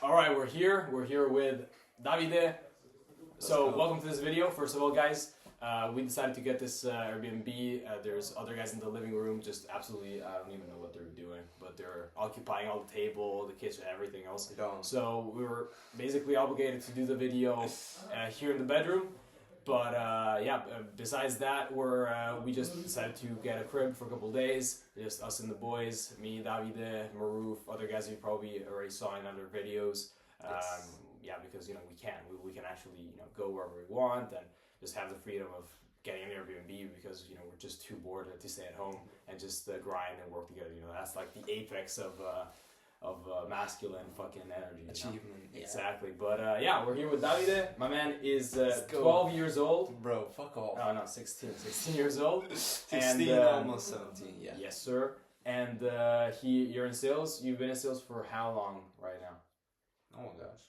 All right, we're here. We're here with Davide. So welcome to this video. First of all, guys, we decided to get this Airbnb. There's other guys in the living room, just absolutely, I don't even know what they're doing, but they're occupying all the table, the kitchen, everything else. So we were basically obligated to do the video here in the bedroom. But besides that, we just decided to get a crib for a couple of days. Just us and the boys, me, Davide, Maruf, other guys you probably already saw in other videos. Because we can actually go wherever we want and just have the freedom of getting an Airbnb because we're just too bored to stay at home and just grind and work together. That's like the apex of masculine fucking energy. Achievement. Yeah. Exactly. But we're here with Davide. My man is 12 years old. Bro, fuck off. Oh, no, 16. 16 years old. 16, almost 17, yeah. Yes, sir. And you're in sales. You've been in sales for how long right now? Oh my gosh.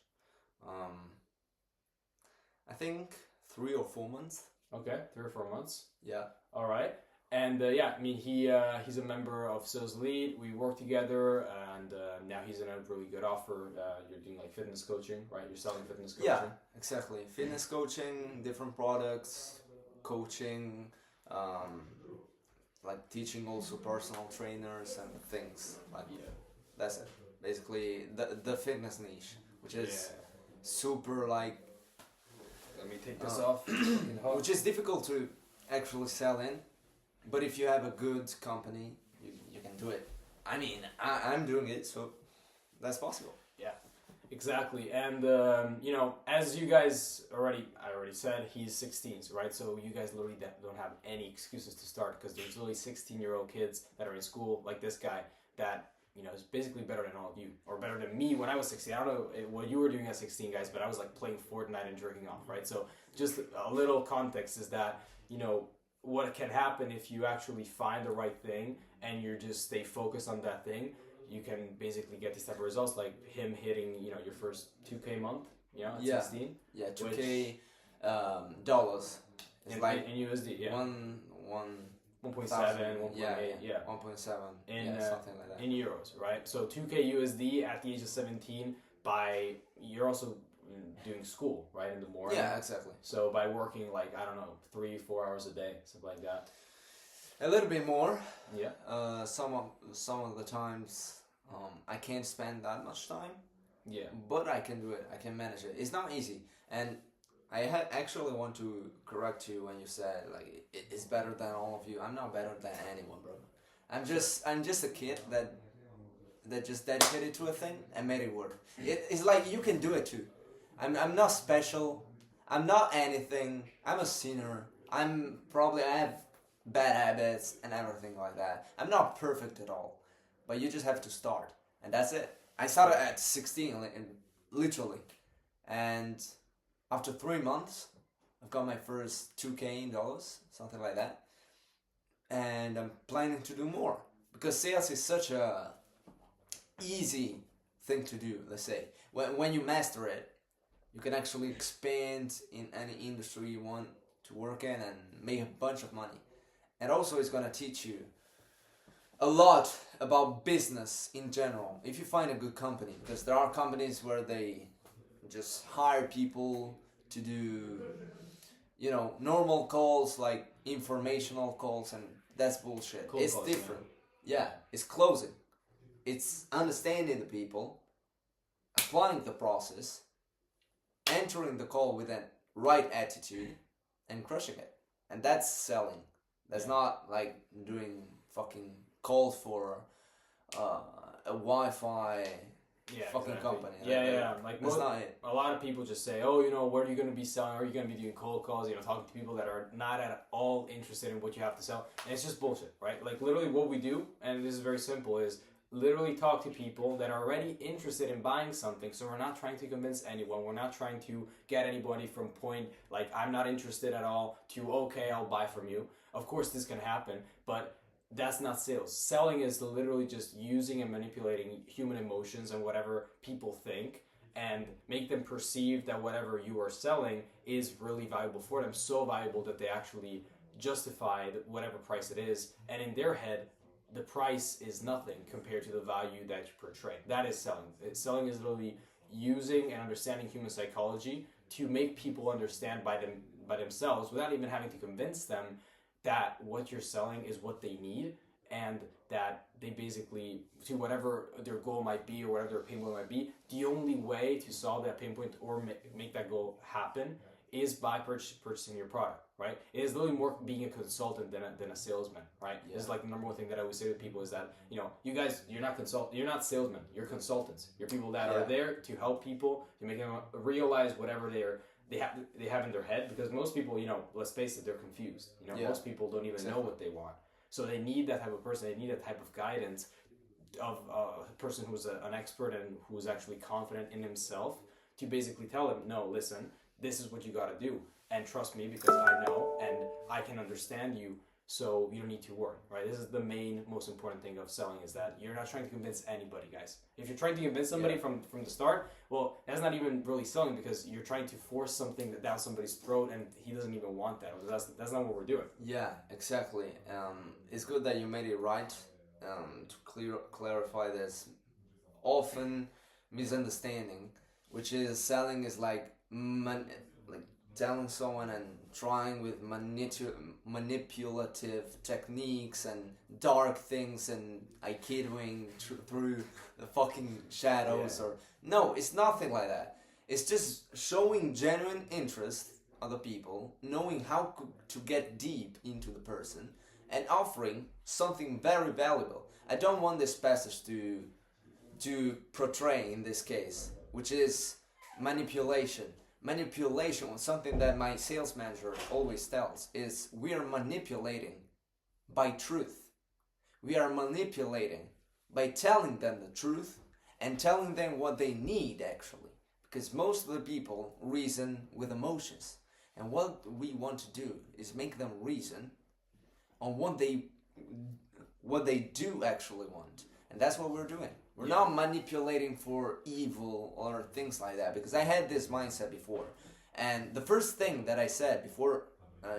I think 3 or 4 months. Okay, 3 or 4 months. Yeah. All right. And he's a member of Sales Lead. We work together, and now he's in a really good offer. You're doing like fitness coaching, right? You're selling fitness coaching. Yeah, exactly. Fitness coaching, different products, coaching, like teaching also personal trainers and things. That's it. Basically, the fitness niche, which is super like. Let me take this off. Which is difficult to actually sell in. But if you have a good company, you can do it. I mean, I'm doing it, so that's possible. Yeah, exactly. And, as you guys I already said, he's 16, right? So you guys literally don't have any excuses to start because there's literally 16-year-old kids that are in school, like this guy, that, is basically better than all of you, or better than me when I was 16. I don't know what you were doing at 16, guys, but I was like playing Fortnite and jerking off, right? So just a little context is that, what can happen if you actually find the right thing and you just stay focused on that thing, you can basically get these type of results like him hitting, your first 2K month, at 16. Yeah, 2K dollars. It's in USD, yeah. 1.7, 1.8, yeah. 1.7, something like that. In euros, right? So 2K USD at the age of 17 you're also doing school, right, in the morning. Yeah, exactly. So by working 3-4 hours a day, something like that. A little bit more. Yeah. Some of the times, I can't spend that much time. Yeah. But I can do it. I can manage it. It's not easy, and I actually want to correct you when you said it's better than all of you. I'm not better than anyone, bro. I'm just a kid that just dedicated to a thing and made it work. It's like you can do it too. I'm not special. I'm not anything. I'm a sinner. I have bad habits and everything like that. I'm not perfect at all, but you just have to start, and that's it. I started at 16, literally, and after 3 months, I've got my first 2K in dollars, something like that, and I'm planning to do more because sales is such a easy thing to do. Let's say when you master it, you can actually expand in any industry you want to work in and make a bunch of money. And also it's going to teach you a lot about business in general. If you find a good company, because there are companies where they just hire people to do, normal calls, like informational calls, and that's bullshit. It's different. Yeah, it's closing. It's understanding the people, applying the process, entering the call with a right attitude, and crushing it. And that's selling. That's not like doing fucking calls for a Wi-Fi fucking company. That's not it. A lot of people just say, what are you going to be selling? Are you going to be doing cold calls? Talking to people that are not at all interested in what you have to sell. And it's just bullshit, right? Like literally what we do, and this is very simple, is literally talk to people that are already interested in buying something. So we're not trying to convince anyone. We're not trying to get anybody from point I'm not interested at all to okay, I'll buy from you. Of course this can happen, but that's not sales. Selling is literally just using and manipulating human emotions and whatever people think and make them perceive that whatever you are selling is really valuable for them, so valuable that they actually justify whatever price it is, and in their head the price is nothing compared to the value that you portray. That is selling. Selling is literally using and understanding human psychology to make people understand by themselves without even having to convince them that what you're selling is what they need, and that they basically, to whatever their goal might be or whatever their pain point might be, the only way to solve that pain point or make that goal happen is by purchasing your product, right? It is literally more being a consultant than a salesman, right? Yeah. This is like the number one thing that I always say to people is that, you guys, you're not salesmen, you're consultants. You're people that are there to help people, to make them realize whatever they have in their head, because most people, let's face it, they're confused. Most people don't even know what they want. So they need that type of person, they need that type of guidance of a person who's an expert and who's actually confident in himself to basically tell them, no, listen, this is what you got to do, and trust me because I know and I can understand you, so you don't need to worry, right? This is the most important thing of selling, is that you're not trying to convince anybody, guys. If you're trying to convince somebody from the start, well, that's not even really selling, because you're trying to force something down somebody's throat and he doesn't even want that. That's not what we're doing. Yeah, exactly. It's good that you made it right. To clarify this often misunderstanding, which is selling is like telling someone and trying with manipulative techniques and dark things and kidwing through the fucking shadows. Or no, it's nothing like that. It's just showing genuine interest of the people, knowing how to get deep into the person, and offering something very valuable. I don't want this passage to portray in this case, which is manipulation. Manipulation, something that my sales manager always tells, is we are manipulating by truth. We are manipulating by telling them the truth and telling them what they need, actually. Because most of the people reason with emotions. And what we want to do is make them reason on what they do actually want. And that's what we're doing. We're not manipulating for evil or things like that, because I had this mindset before. And the first thing that I said before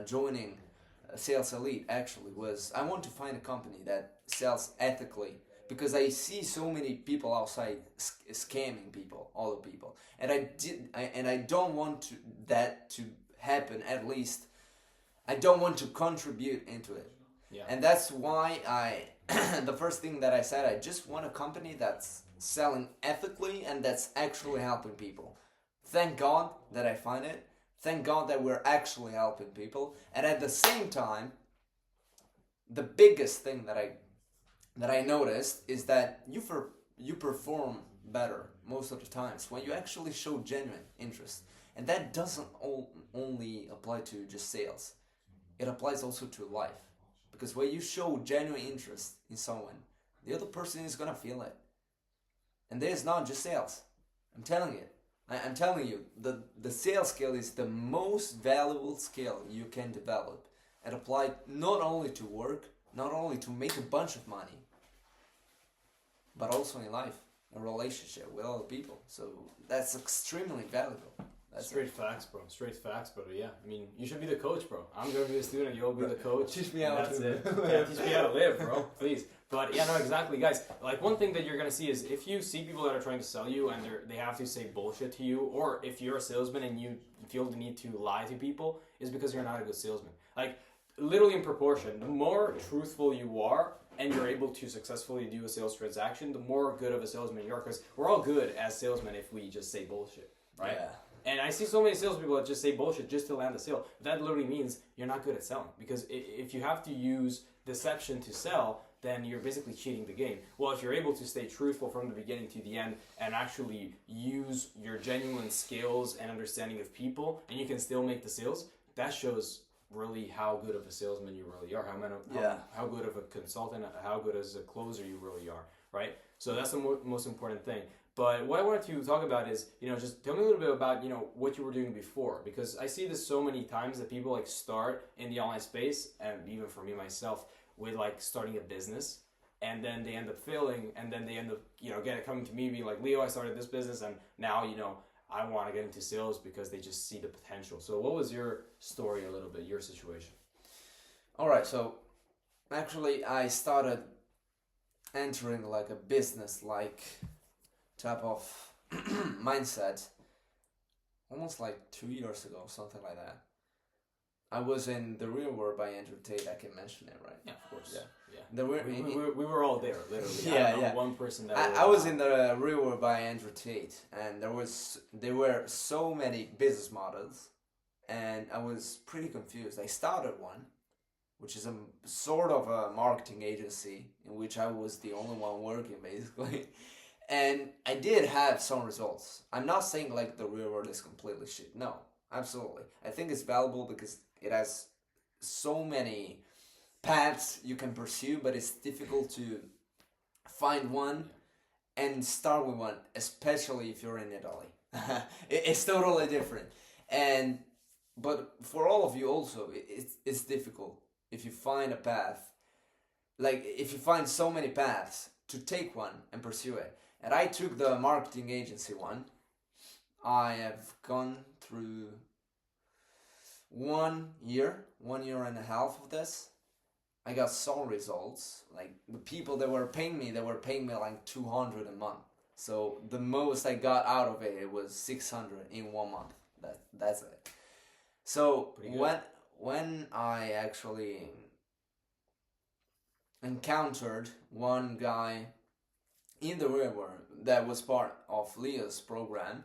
joining Sales Elite actually was, I want to find a company that sells ethically, because I see so many people outside scamming people, other people. And I don't want that to happen. At least I don't want to contribute into it. Yeah. And that's why the first thing that I said, I just want a company that's selling ethically and that's actually helping people. Thank God that I find it. Thank God that we're actually helping people. And at the same time, the biggest thing that I noticed is that you perform better most of the times when you actually show genuine interest. And that doesn't only apply to just sales. It applies also to life. Because when you show genuine interest in someone, the other person is gonna feel it. And there's not just sales. I'm telling you, the sales skill is the most valuable skill you can develop and apply not only to work, not only to make a bunch of money, but also in life, a relationship with other people. So that's extremely valuable. That's straight facts, bro. Straight facts, bro. Yeah, I mean, you should be the coach, bro. I'm gonna be the student. You'll be the coach. Teach me how to live. Yeah, teach me how to live, bro. Please. But yeah, no, exactly, guys. Like, one thing that you're gonna see is if you see people that are trying to sell you and they have to say bullshit to you, or if you're a salesman and you feel the need to lie to people, is because you're not a good salesman. Like, literally in proportion, the more truthful you are and you're able to successfully do a sales transaction, the more good of a salesman you are. Because we're all good as salesmen if we just say bullshit, right? Yeah. And I see so many salespeople that just say bullshit just to land a sale. That literally means you're not good at selling. Because if you have to use deception to sell, then you're basically cheating the game. Well, if you're able to stay truthful from the beginning to the end and actually use your genuine skills and understanding of people, and you can still make the sales, that shows really how good of a salesman you really are, how good of a consultant, how good as a closer you really are, right? So that's the most important thing. But what I wanted to talk about is, just tell me a little bit about, what you were doing before. Because I see this so many times that people start in the online space, and even for me myself, with starting a business, and then they end up failing, and then they end up, coming to me being like, Leo, I started this business, and now, I want to get into sales, because they just see the potential. So what was your story a little bit, your situation? All right, so actually I started entering a business type of mindset almost like 2 years ago, something like that. I was in The Real World by Andrew Tate. I can mention it, right? Yeah, of course. Yeah. We were all there, literally. Yeah, I don't know yeah. one person that I was in The Real World by Andrew Tate, and there were so many business models, and I was pretty confused. I started one, which is a sort of a marketing agency in which I was the only one working, basically. And I did have some results. I'm not saying like The Real World is completely shit. No, absolutely. I think it's valuable because it has so many paths you can pursue, but it's difficult to find one and start with one, especially if you're in Italy. It's totally different. But for all of you also, it's difficult if you find a path. Like if you find so many paths to take one and pursue it. And I took the marketing agency one. I have gone through 1 year, 1.5 years of this. I got some results. Like the people that were paying me, like 200 a month. So the most I got out of it was 600 in 1 month. That's it. So when I actually encountered one guy in the real world that was part of Leo's program,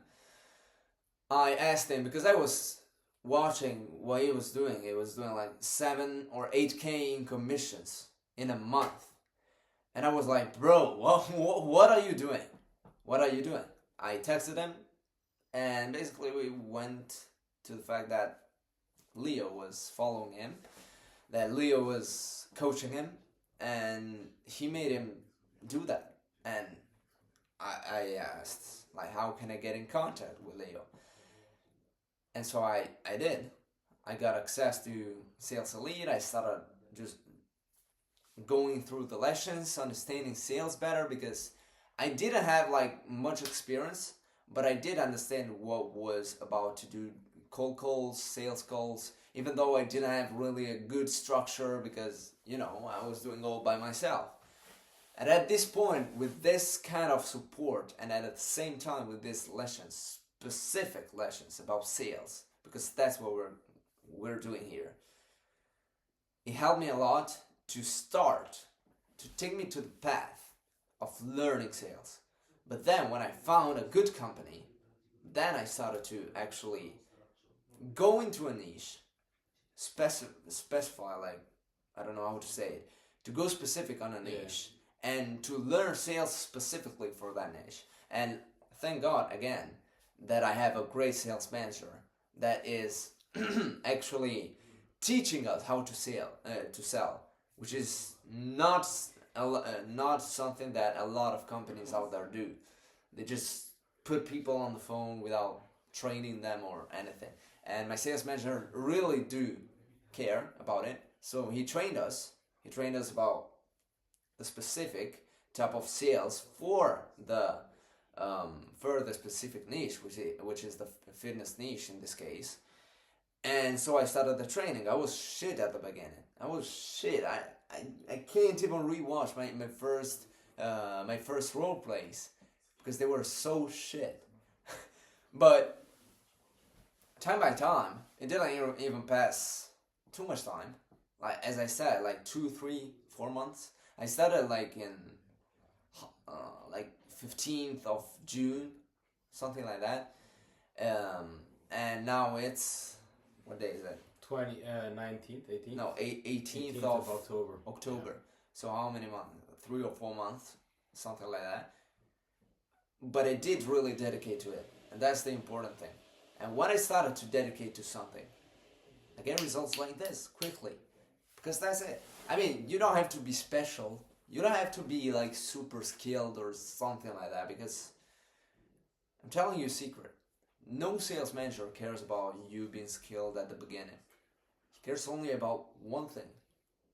I asked him, because I was watching what he was doing. He was doing like 7 or 8K in commissions in a month. And I was like, bro, what are you doing? What are you doing? I texted him, and basically we went to the fact that Leo was following him, that Leo was coaching him, and he made him do that. And I asked, like, how can I get in contact with Leo? And so I did. I got access to Sales Elite. I started just going through the lessons, understanding sales better, because I didn't have like much experience, but I did understand what was about to do cold calls, sales calls, even though I didn't have really a good structure because, you know, I was doing all by myself. And at this point, with this kind of support, and at the same time with these lessons, specific lessons about sales, because that's what we're doing here, it helped me a lot to take me to the path of learning sales. But then when I found a good company, then I started to actually go into a niche, specify, like, I don't know how to say it, to go specific on a niche, and to learn sales specifically for that niche. And thank God, again, that I have a great sales manager that is actually teaching us how to sell, which is not something that a lot of companies out there do. They just put people on the phone without training them or anything. And my sales manager really do care about it. So he trained us. He trained us about the specific type of sales for the specific niche, which is the fitness niche in this case. And so I started the training. I was shit at the beginning. I was shit. I can't even rewatch my first role plays because they were so shit. But time by time, it didn't even pass too much time. Like, as I said, like 2, 3, 4 months. I started like in like 15th of June, something like that. And now it's, what day is it? 19th, 18th? No, 18th of October. October. Yeah. So how many months? 3 or 4 months, something like that. But I did really dedicate to it, and that's the important thing. And when I started to dedicate to something, I get results like this quickly, because that's it. I mean, you don't have to be special. You don't have to be like super skilled or something like that, because I'm telling you a secret. No sales manager cares about you being skilled at the beginning. He cares only about one thing,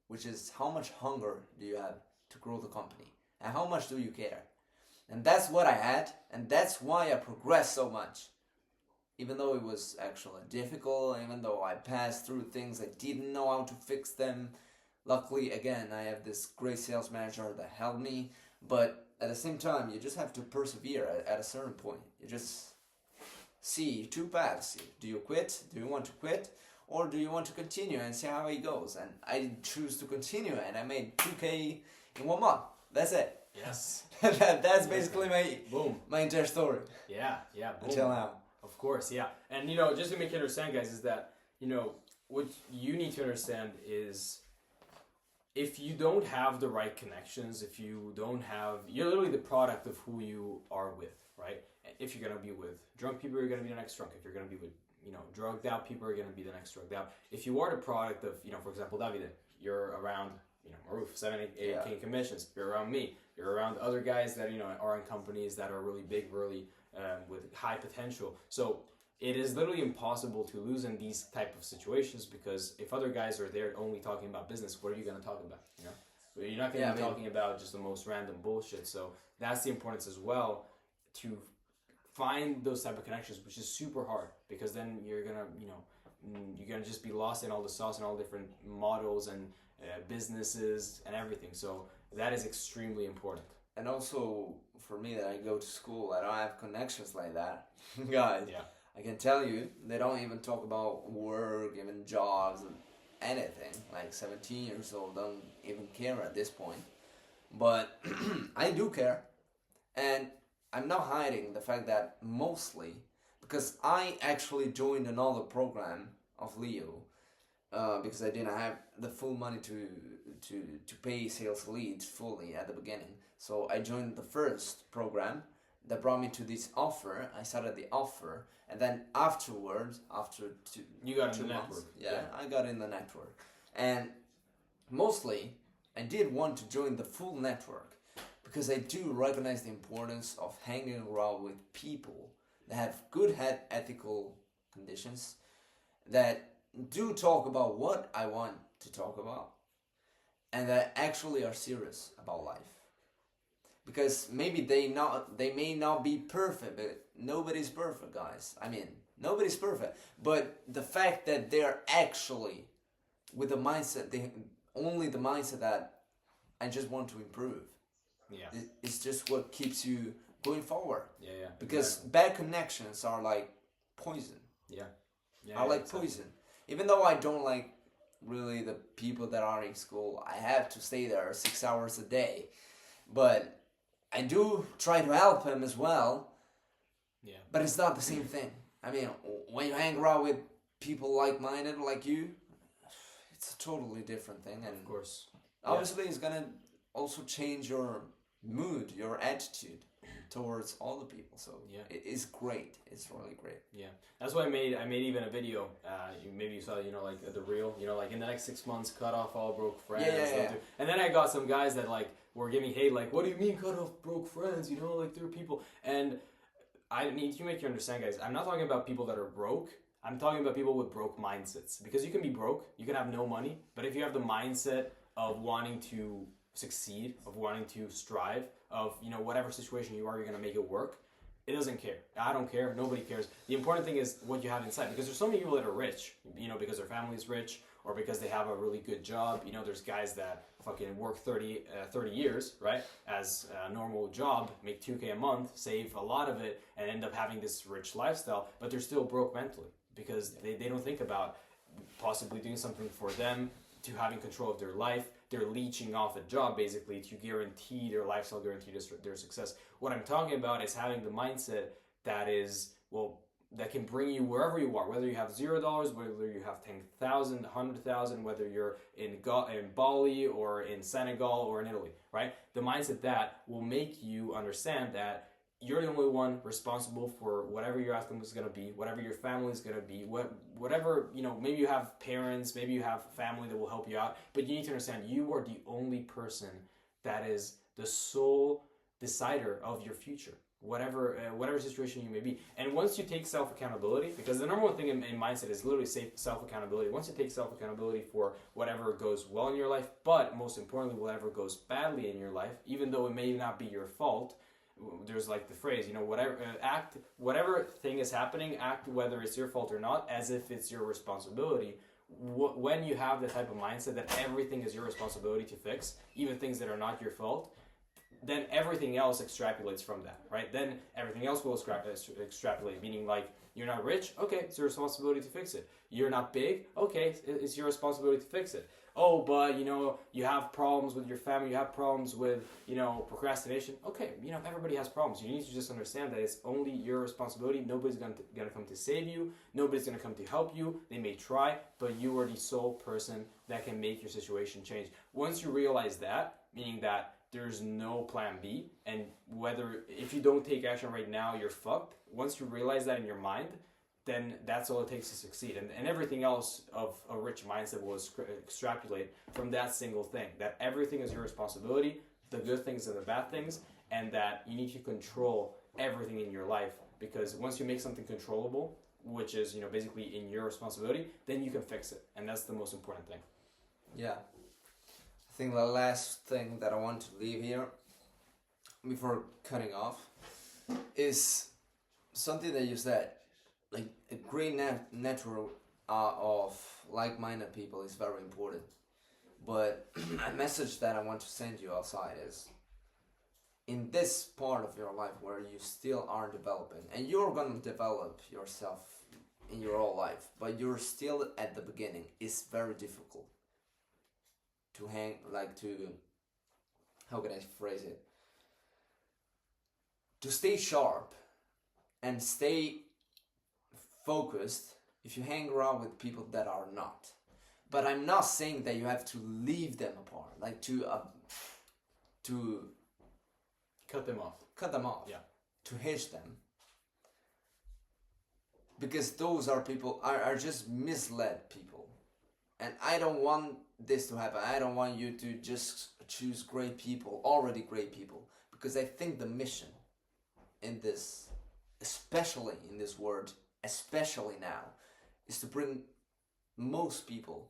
which is how much hunger do you have to grow the company, and how much do you care. And that's what I had, and that's why I progressed so much. Even though it was actually difficult, even though I passed through things I didn't know how to fix them. Luckily, again, I have this great sales manager that helped me, but at the same time, you just have to persevere at a certain point. You just see two paths. Do you quit? Do you want to quit? Or do you want to continue and see how it goes? And I choose to continue, and I made 2K in 1 month. That's it. Yes. That's basically my entire story. Yeah, boom. Until now. Of course, yeah. And just to make you understand, guys, is that what you need to understand is if you don't have the right connections, if you don't have, you're literally the product of who you are with, right? If you're gonna be with drunk people, you're gonna be the next drunk. If you're gonna be with drugged out people, are going to be the next drugged out. If you are the product of, for example, Davide, you're around, Maruf, 7, 8K commissions. You're around me. You're around other guys that, are in companies that are really big, really with high potential. So it is literally impossible to lose in these type of situations because if other guys are there only talking about business, what are you going to talk about? You're not going to be talking about just the most random bullshit. So that's the importance as well to find those type of connections, which is super hard because then you're gonna just be lost in all the sauce and all different models and businesses and everything. So that is extremely important. And also for me that I go to school, I don't have connections like that, guys. Yeah. I can tell you, they don't even talk about work, even jobs, and anything. Like 17 years old, don't even care at this point. But I do care, and I'm not hiding the fact that mostly because I actually joined another program of Leo because I didn't have the full money to pay sales leads fully at the beginning. So I joined the first program that brought me to this offer. I started the offer, and then afterwards, after you got in the months, network. I got in the network, and mostly I did want to join the full network. Because I do recognize the importance of hanging around with people that have good ethical conditions, that do talk about what I want to talk about, and that actually are serious about life. Because maybe they may not be perfect, but nobody's perfect, guys. I mean, nobody's perfect. But the fact that they're actually with the mindset, only the mindset that I just want to improve. Yeah. It's just what keeps you going forward. Yeah. Because bad connections are like poison. Yeah. Are like poison. Even though I don't like really the people that are in school, I have to stay there 6 hours a day. But I do try to help them as well. Yeah. But it's not the same thing. I mean, when you hang around with people like-minded like you, it's a totally different thing. And of course. Obviously, it's gonna also change your mood, your attitude towards all the people. So it is great. It's really great. Yeah, that's why I made even a video. Maybe you saw, like the reel. Like in the next 6 months, cut off all broke friends. Yeah. And then I got some guys that like were giving me hate. Like, what do you mean cut off broke friends? Like there are people. And I need to make you understand, guys. I'm not talking about people that are broke. I'm talking about people with broke mindsets. Because you can be broke, you can have no money, but if you have the mindset of wanting to succeed, of wanting to strive, of whatever situation you are, you're gonna make it work. It doesn't care. I don't care. Nobody cares. The important thing is what you have inside. Because there's so many people that are rich, because their family's rich or because they have a really good job. There's guys that fucking work 30 years, right, as a normal job, make 2K a month, save a lot of it, and end up having this rich lifestyle, but they're still broke mentally because they don't think about possibly doing something for them, to having control of their life. They're leeching off a job basically to guarantee their lifestyle, guarantee their success. What I'm talking about is having the mindset that is, that can bring you wherever you are, whether you have $0, whether you have 10,000, 100,000, whether you're in Bali or in Senegal or in Italy, right? The mindset that will make you understand that you're the only one responsible for whatever your outcome is going to be, whatever your family is going to be, whatever, maybe you have parents, maybe you have family that will help you out, but you need to understand you are the only person that is the sole decider of your future, whatever situation you may be. And once you take self-accountability, because the number one thing in mindset is literally self-accountability. Once you take self-accountability for whatever goes well in your life, but most importantly, whatever goes badly in your life, even though it may not be your fault, there's like the phrase, whatever thing is happening, act whether it's your fault or not, as if it's your responsibility. When you have the type of mindset that everything is your responsibility to fix, even things that are not your fault, then everything else extrapolates from that, right? Then everything else will extrapolate, meaning like, you're not rich, okay, it's your responsibility to fix it. You're not big, okay, it's your responsibility to fix it. Oh, but you have problems with your family, you have problems with procrastination. Okay, everybody has problems. You need to just understand that it's only your responsibility. Nobody's gonna come to save you. Nobody's gonna come to help you. They may try, but you are the sole person that can make your situation change. Once you realize that, meaning that there's no plan B, and if you don't take action right now, you're fucked. Once you realize that in your mind, then that's all it takes to succeed. And everything else of a rich mindset will extrapolate from that single thing, that everything is your responsibility, the good things and the bad things, and that you need to control everything in your life, because once you make something controllable, which is basically in your responsibility, then you can fix it, and that's the most important thing. Yeah. I think the last thing that I want to leave here before cutting off is something that you said. Like, a great network of like-minded people is very important. But a message that I want to send you outside is, in this part of your life where you still are developing, and you're going to develop yourself in your whole life, but you're still at the beginning, it's very difficult to how can I phrase it? To stay sharp and stay focused if you hang around with people that are not. But I'm not saying that you have to leave them apart, like to cut them off. Yeah. To hitch them. Because those are people are just misled people. And I don't want this to happen. I don't want you to just choose great people, already great people. Because I think the mission in this, especially in this world, especially now, is to bring most people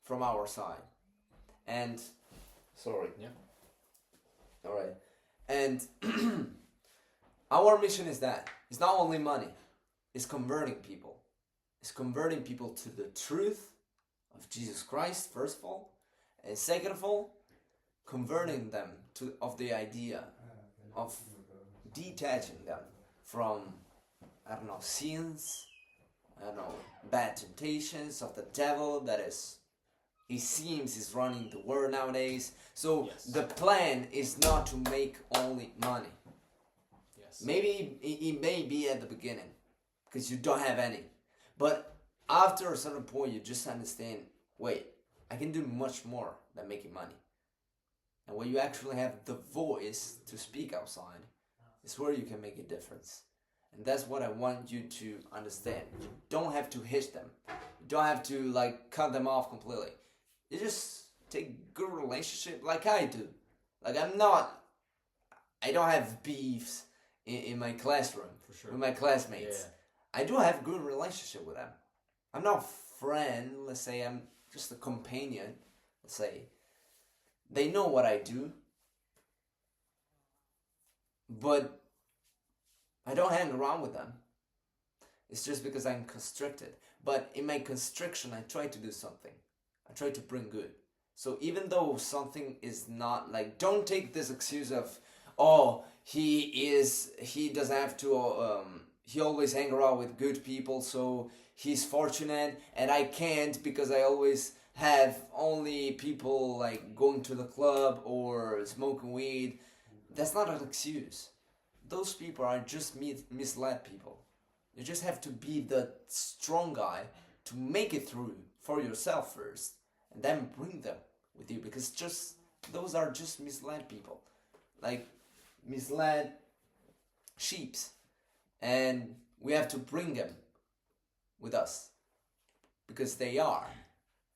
from our side. And alright. And our mission is that. It's not only money. It's converting people. It's converting people to the truth of Jesus Christ, first of all. And second of all, converting them of the idea of detaching them from, sins, bad temptations of the devil that it seems is running the world nowadays. So yes. The plan is not to make only money. Yes. Maybe it may be at the beginning because you don't have any. But after a certain point, you just understand, wait, I can do much more than making money. And when you actually have the voice to speak outside, it's where you can make a difference. And that's what I want you to understand. You don't have to hitch them. You don't have to cut them off completely. You just take good relationship like I do. I don't have beefs in my classroom with my classmates. Yeah. I do have good relationship with them. I'm not a friend, let's say. I'm just a companion, let's say. They know what I do. But I don't hang around with them. It's just because I'm constricted. But in my constriction, I try to do something. I try to bring good. So even though something is not don't take this excuse of, he doesn't have to, he always hang around with good people, so he's fortunate, and I can't because I always have only people going to the club or smoking weed. That's not an excuse. Those people are just misled people. You just have to be the strong guy to make it through for yourself first, and then bring them with you, because those are just misled people, misled sheeps, and we have to bring them with us because they are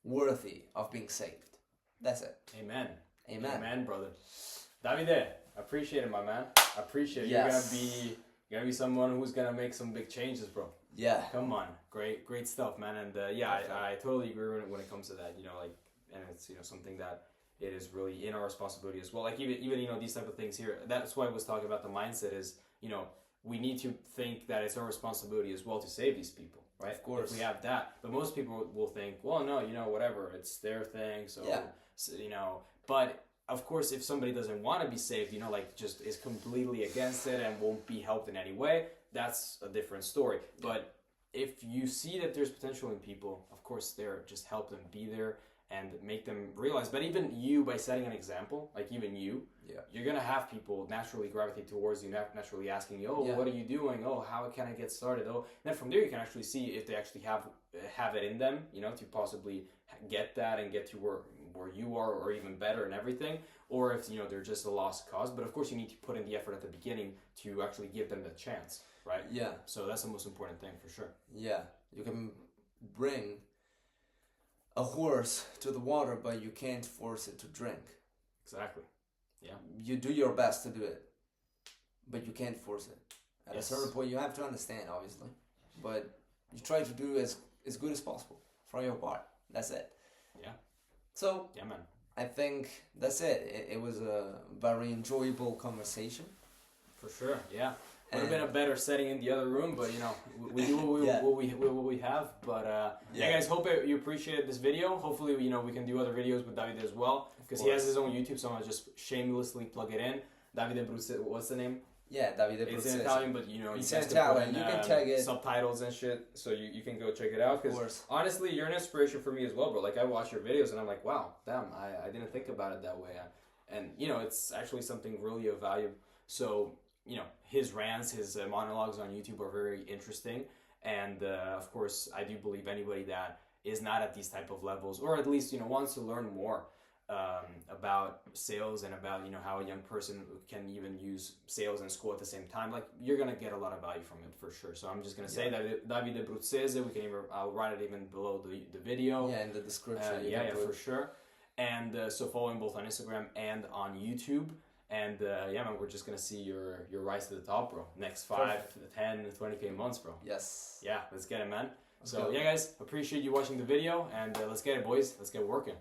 worthy of being saved. That's it. Amen. Amen. Amen, brother. Davide, I appreciate it, my man. I appreciate it. Yes. You're gonna be someone who's gonna make some big changes, bro. Yeah. Come on, great stuff, man. And I totally agree when it comes to that. And it's something that it is really in our responsibility as well. Even these type of things here. That's why I was talking about the mindset is we need to think that it's our responsibility as well to save these people, right? Of course. If we have that, but most people will think, well, no, whatever, it's their thing. So, yeah. But of course, if somebody doesn't want to be saved, you know, like just is completely against it and won't be helped in any way, that's a different story. But if you see that there's potential in people, of course, just help them be there and make them realize. But even you, by setting an example, like even you, you're gonna have people naturally gravitate towards you, naturally asking you, oh, what are you doing? Oh, how can I get started? Oh, and then from there you can actually see if they actually have it in them, you know, to possibly get that and get to where you are, or even better and everything, or if, you know, they're just a lost cause. But of course you need to put in the effort at the beginning to actually give them the chance, right? Yeah. So that's the most important thing for sure. Yeah, you can bring a horse to the water, but you can't force it to drink. Exactly. Yeah. You do your best to do it, but you can't force it. At a certain point, you have to understand, obviously, but you try to do as good as possible from your part. That's it. Yeah. So, yeah, man. I think that's it. It was a very enjoyable conversation. For sure, yeah. Would have been a better setting in the other room, but you know, we do what we have. But yeah, guys, hope you appreciated this video. Hopefully, you know, we can do other videos with Davide as well, because he has his own YouTube, so I'm gonna just shamelessly plug it in. Davide Bruce, what's the name? Yeah, Davide Bruce. It's in Italian, but you know, it's in Italian. You can check it. Subtitles and shit, so you can go check it out. Because honestly, you're an inspiration for me as well, bro. Like I watch your videos and I'm like, wow, damn, I didn't think about it that way. And you know, it's actually something really of value. So, you know, his rants, his monologues on YouTube are very interesting. And of course, I do believe anybody that is not at these type of levels, or at least, you know, wants to learn more about sales and about, you know, how a young person can even use sales and school at the same time, like you're gonna get a lot of value from it for sure. So I'm just gonna say that Davide Bruzzese, I'll write it even below the video. Yeah, in the description. Yeah, for sure. And so follow him both on Instagram and on YouTube. And yeah, man, we're just gonna see your rise to the top, bro. Next 5, 10, 20K months, bro. Yes. Yeah, let's get it, man. So yeah, guys, appreciate you watching the video, and let's get it, boys. Let's get working.